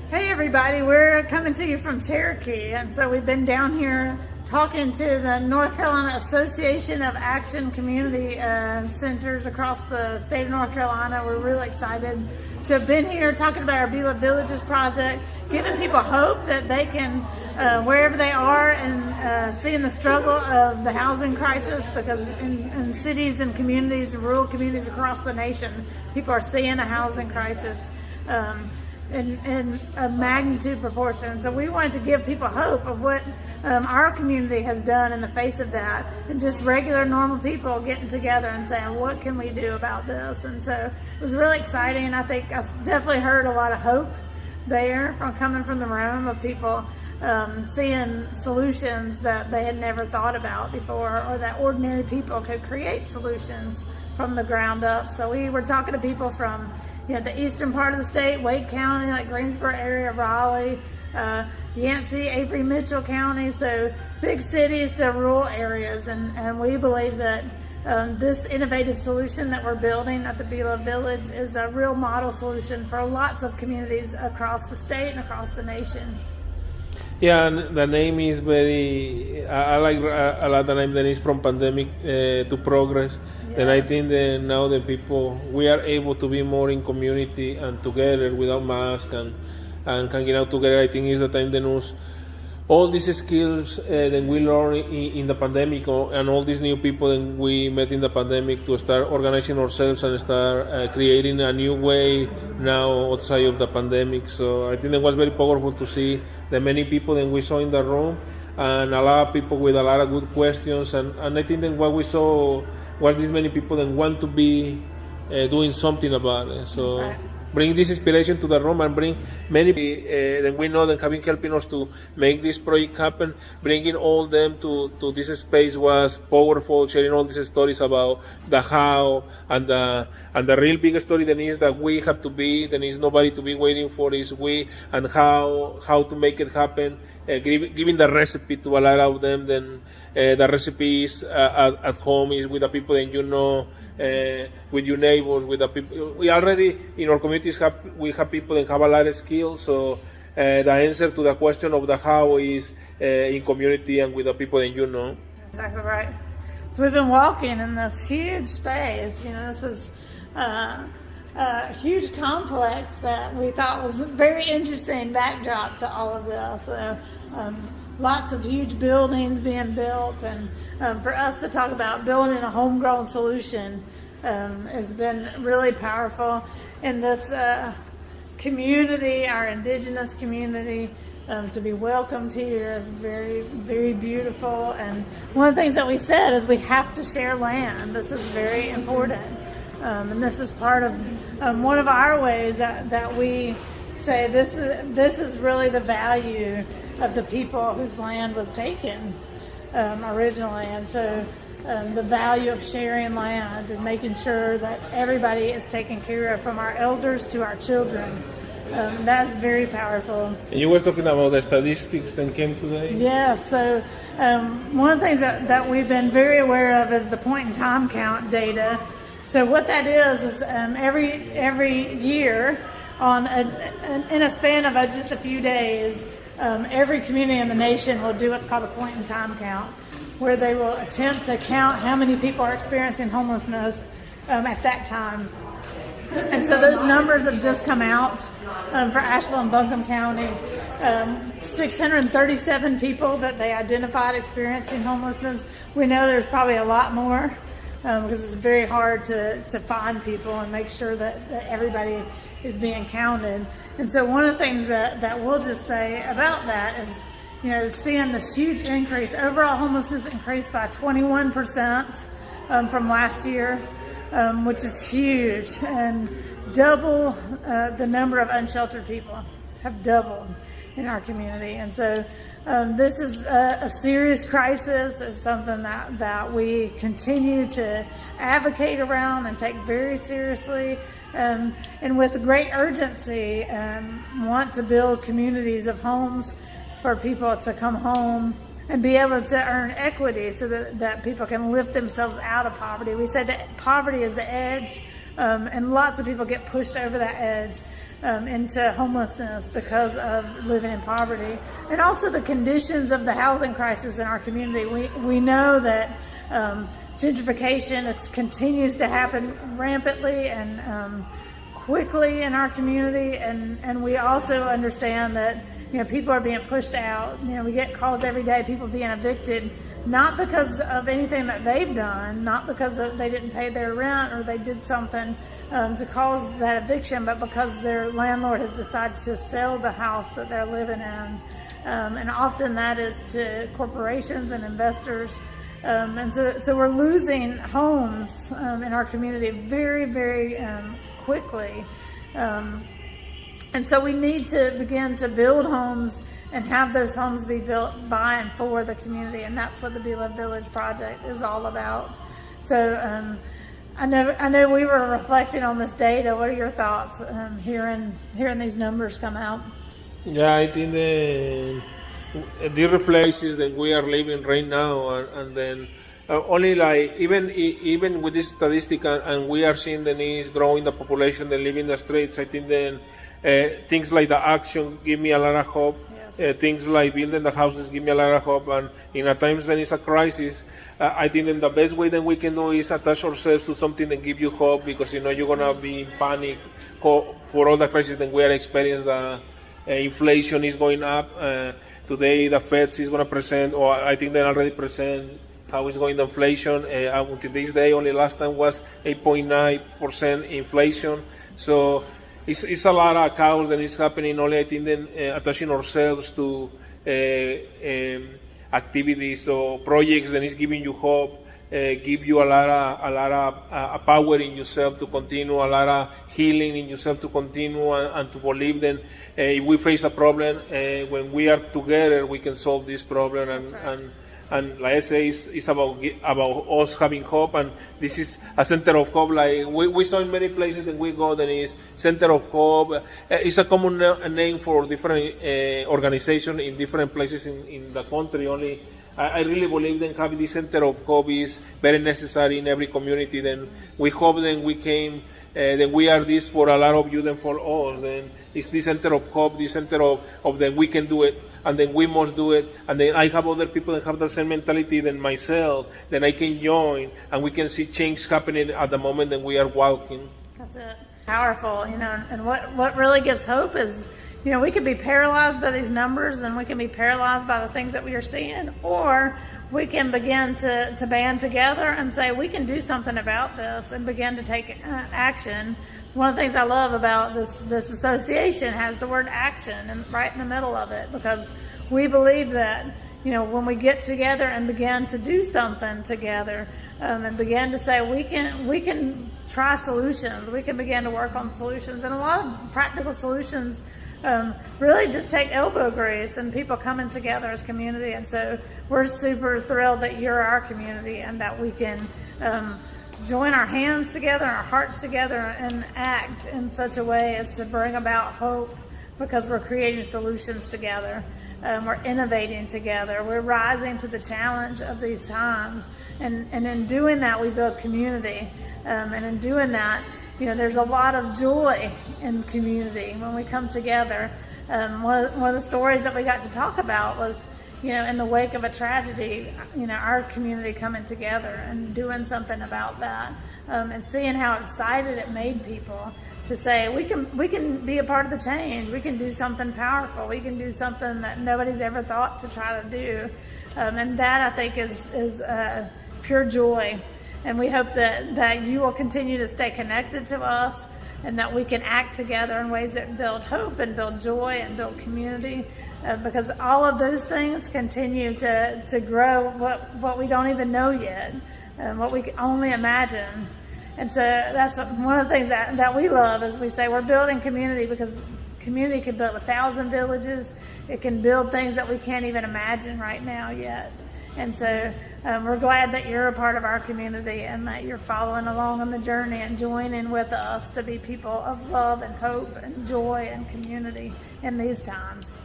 Hey everybody, we're coming to you from Cherokee, and so we've been down here talking to the North Carolina Association of Action Community Centers across the state of North Carolina. We're really excited to have been here talking about our BeLoved Villages project, giving people hope that they can, wherever they are, and seeing the struggle of the housing crisis, because in cities and communities, rural communities across the nation, people are seeing a housing crisis. In a magnitude proportion. So we wanted to give people hope of what our community has done in the face of that, and just regular normal people getting together and saying, what can we do about this? And so it was really exciting. I think I definitely heard a lot of hope there coming from the room of people seeing solutions that they had never thought about before, or that ordinary people could create solutions from the ground up. So we were talking to people from the eastern part of the state, Wake County, like Greensboro area, Raleigh, Yancey, Avery, Mitchell County, so big cities to rural areas. And we believe that this innovative solution that we're building at the BeLoved Village is a real model solution for lots of communities across the state and across the nation. Yeah, and the name is very, I like a lot the name that is from pandemic to progress. Yes. And I think that now the people, we are able to be more in community and together without masks and hanging out together. I think is the time that us, all these skills that we learned in the pandemic, and all these new people that we met in the pandemic, to start organizing ourselves and start creating a new way now outside of the pandemic. So I think it was very powerful to see the many people that we saw in the room, and a lot of people with a lot of good questions. And I think that what we saw was these many people that want to be doing something about it. So. Right. Bring this inspiration to the room, and bring many that we know that have been helping us to make this project happen. Bringing all them to this space was powerful. Sharing all these stories about the how, and the real big story that is that we have to be. There is nobody to be waiting for. Is we, and how to make it happen. Giving the recipe to allow them. Then the recipe is at home, is with the people that you know. With your neighbors, with the people. We already in our communities we have people that have a lot of skills. So the answer to the question of the how is in community and with the people that you know. Exactly right. So we've been walking in this huge space. This is a huge complex that we thought was a very interesting backdrop to all of this. Lots of huge buildings being built, and for us to talk about building a homegrown solution has been really powerful in this community, our indigenous community. To be welcomed here is very, very beautiful. And one of the things that we said is we have to share land. This is very important. And this is part of one of our ways that we say this is really the value of the people whose land was taken originally. And so the value of sharing land and making sure that everybody is taken care of, from our elders to our children. That's very powerful. And you were talking about the statistics that came today? Yeah, so one of the things that we've been very aware of is the point in time count data. So what that is every year, in a span of just a few days, every community in the nation will do what's called a point in time count, where they will attempt to count how many people are experiencing homelessness at that time. And so those numbers have just come out for Asheville and Buncombe County. 637 people that they identified experiencing homelessness. We know there's probably a lot more because it's very hard to find people and make sure that everybody is being counted. And so one of the things that we'll just say about that is, seeing this huge increase. Overall homelessness increased by 21% from last year, which is huge, and double the number of unsheltered people have doubled in our community. And so this is a serious crisis. It's something that we continue to advocate around and take very seriously, and with great urgency want to build communities of homes for people to come home and be able to earn equity so that people can lift themselves out of poverty. We said that poverty is the edge, and lots of people get pushed over that edge. into homelessness because of living in poverty, and also the conditions of the housing crisis in our community. We know that gentrification continues to happen rampantly and quickly in our community, and we also understand that people are being pushed out. We get calls every day, people being evicted, not because of anything that they've done, not because they didn't pay their rent or they did something to cause that eviction, but because their landlord has decided to sell the house that they're living in. And often that is to corporations and investors. And so we're losing homes in our community very, very quickly. And so we need to begin to build homes and have those homes be built by and for the community. And that's what the BeLoved Village project is all about. So I know we were reflecting on this data. What are your thoughts hearing these numbers come out? Yeah, I think the reflections that we are living right now, and then only like even with this statistic, and we are seeing the needs growing, the population that live in the streets. I think then things like the action give me a lot of hope. Yes. Things like building the houses give me a lot of hope, and in a times when it's a crisis, I think then the best way that we can do is attach ourselves to something that give you hope, because you're gonna be in panic for all the crisis that we are experiencing. The inflation is going up. Today the Fed is going to present, or I think they already present how it's going, the inflation. Until this day, only last time was 8.9% inflation. So it's a lot of chaos that is happening. Only I think then attaching ourselves to activities or projects that is giving you hope, give you a lot of power in yourself to continue, a lot of healing in yourself to continue, and to believe that if we face a problem, when we are together, we can solve this problem. And like I say, it's about us having hope, and this is a center of hope. Like we saw in many places that we go, that is center of hope. It's a common name for different organizations in different places in the country. Only I really believe that having this center of hope is very necessary in every community. Then we hope that we came, that we are this for a lot of you than for all. Then it's this center of hope, this center of that we can do it, and then we must do it. And then I have other people that have the same mentality than myself, then I can join, and we can see change happening at the moment that we are walking. That's it. Powerful, and what really gives hope is, we could be paralyzed by these numbers, and we can be paralyzed by the things that we are seeing, or we can begin to band together and say, we can do something about this, and begin to take action. One of the things I love about this association has the word action and right in the middle of it, because we believe that, when we get together and begin to do something together, and begin to say, we can try solutions, we can begin to work on solutions, and a lot of practical solutions really just take elbow grease and people coming together as community. And so we're super thrilled that you're our community, and that we can join our hands together and our hearts together and act in such a way as to bring about hope, because we're creating solutions together. We're innovating together. We're rising to the challenge of these times. And in doing that, we build community. And in doing that, there's a lot of joy in community when we come together. One of the stories that we got to talk about was, in the wake of a tragedy, our community coming together and doing something about that, and seeing how excited it made people to say, we can be a part of the change. We can do something powerful. We can do something that nobody's ever thought to try to do. And that, I think, is pure joy. And we hope that you will continue to stay connected to us, and that we can act together in ways that build hope and build joy and build community, because all of those things continue to grow what we don't even know yet, what we can only imagine. And so that's one of the things that we love, is we say we're building community, because community can build 1,000 villages. It can build things that we can't even imagine right now yet. And so we're glad that you're a part of our community, and that you're following along on the journey and joining with us to be people of love and hope and joy and community in these times.